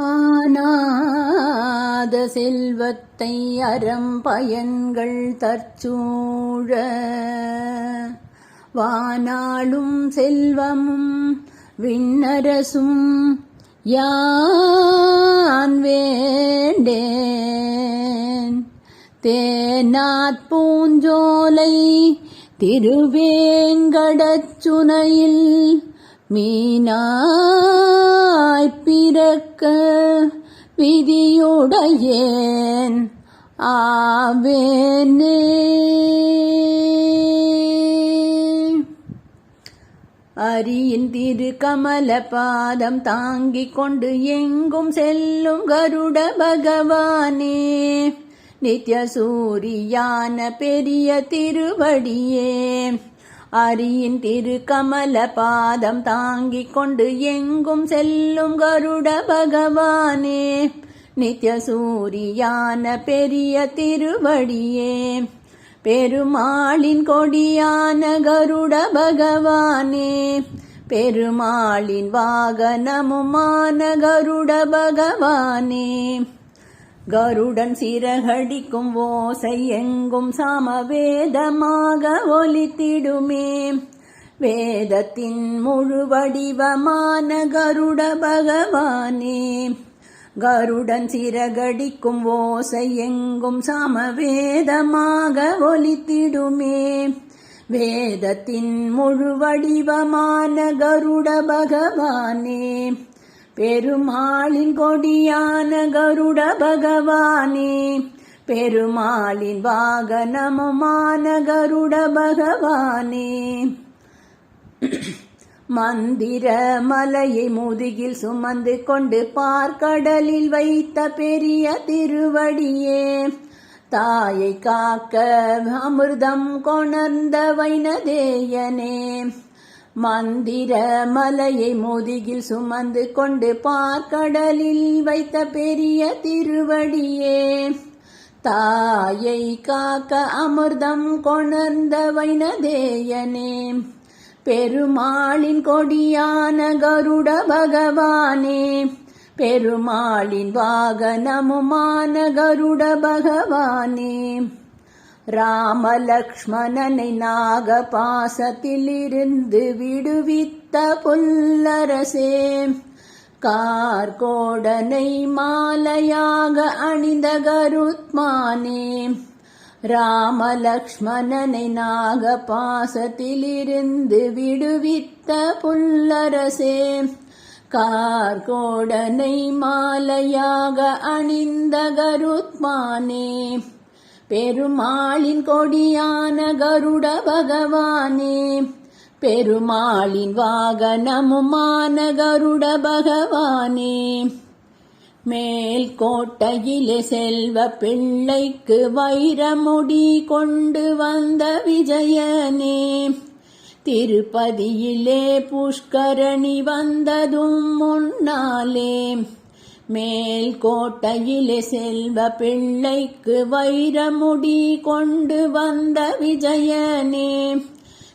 ஆனாத செல்வத்தை அறம் பயன்கள் தற்சூழ வானாளும் செல்வமும் விண்ணரசும் யான் வேண்டேன். தேனாற் பூஞ்சோலை திருவேங்கடச்சுனையில் மீனாய்ப் பிறக்க விதியுடையேன் ஆவேனே. அரியின் திரு கமல பாதம் தாங்கிக் கொண்டு எங்கும் செல்லும் கருட பகவானே, நித்ய சூரியான பெரிய திருவடியே. அரியின் திரு கமல பாதம் தாங்கிக் கொண்டு எங்கும் செல்லும் கருட பகவானே, நித்ய சூரியான பெரிய திருவடியே. பெருமாளின் கொடியான கருட பகவானே, பெருமாளின் வாகனமுமான கருட பகவானே. கருடன் சிறகடிக்கும் ஓசை எங்கும் சமவேதமாக ஒலித்திடுமே. வேதத்தின் முழு வடிவமான கருட பகவானே, கருடன் சிறகடிக்கும் ஓசை எங்கும் சமவேதமாக ஒலித்திடுமே. வேதத்தின் முழு வடிவமான கருட பகவானே, பெருமாளின் கொடியான கருட பகவானே, பெருமாளின் வாகனமுமான கருட பகவானே. மந்திர மலையை முதுகில் சுமந்து கொண்டு பார்க்கடலில் வைத்த பெரிய திருவடியே, தாயை காக்க அமிர்தம் கொணர்ந்த வைனதேயனே. மந்திர மலையை முதுகில் சுமந்து கொண்டு பார்க்கடலில் வைத்த பெரிய திருவடியே, தாயை காக்க அமிர்தம் கொணர்ந்த வைனதேயனே. பெருமாளின் கொடியான கருட பகவானே, பெருமாளின் வாகனமுமான கருட பகவானே. ராமலக்ஷ்மணனை நாக பாசத்திலிருந்து விடுவித்த புல்லரசே, கார்கோடனை மாலையாக அணிந்த கருத்மானே. ராமலக்ஷ்மணனை நாக பாசத்திலிருந்து விடுவித்த புல்லரசே, கார்கோடனை மாலையாக அணிந்த கருத்மானே. பெருமாளின் கொடியான கருட பகவானே, பெருமாளின் வாகனமுமான கருட பகவானே. மேல் கோட்டையிலே செல்வ பிள்ளைக்கு வைரமுடி கொண்டு வந்த விஜயனே, திருப்பதியிலே புஷ்கரணி வந்ததும் முன்னாலே. மேல் கோட்டையிலே செல்வ பிள்ளைக்கு வைரமுடி கொண்டு வந்த விஜயனே,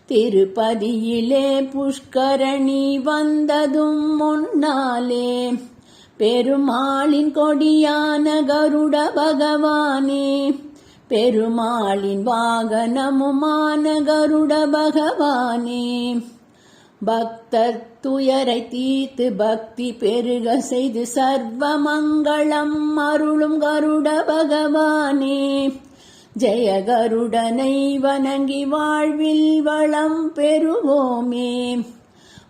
திருப்பதியிலே புஷ்கரணி வந்ததும் முன்னாலே. பெருமாளின் கொடியான கருட பகவானே, பெருமாளின் வாகனமுமான கருட பகவானே. பக்தர் துயரை தீர்த்து பக்தி பெருக செய்து சர்வ மங்களம் அருளும் கருட பகவானே. ஜெய கருடனை வணங்கி வாழ்வில் வளம் பெறுவோமே.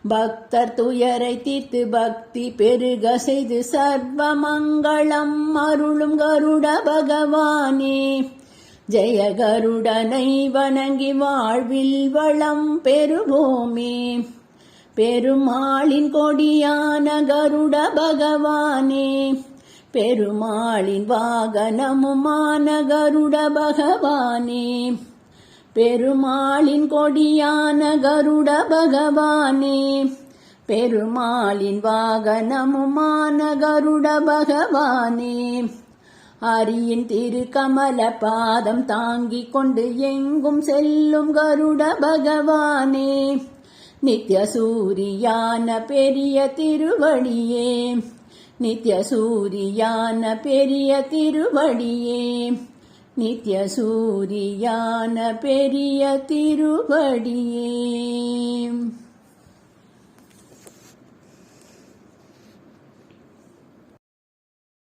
பக்தர் துயரை தீர்த்து பக்தி பெருக செய்து சர்வ மங்களம் அருளும் கருட பகவானே. ஜெய கருடனை வணங்கி வாழ்வில் வளம் பெறுவோமே. பெருமாளின் கொடியான கருட பகவானே, பெருமாளின் வாகனமுமான கருட பகவானே. பெருமாளின் கொடியான கருட பகவானே, பெருமாளின் வாகனமுமான கருட பகவானே. அரியின் திரு கமல பாதம் தாங்கிக் கொண்டு எங்கும் செல்லும் கருட பகவானே, நித்ய சூரியான பெரிய திருவடியே. நித்ய சூரியான பெரிய திருவடியே, நித்ய சூரியான பெரிய திருவடியே.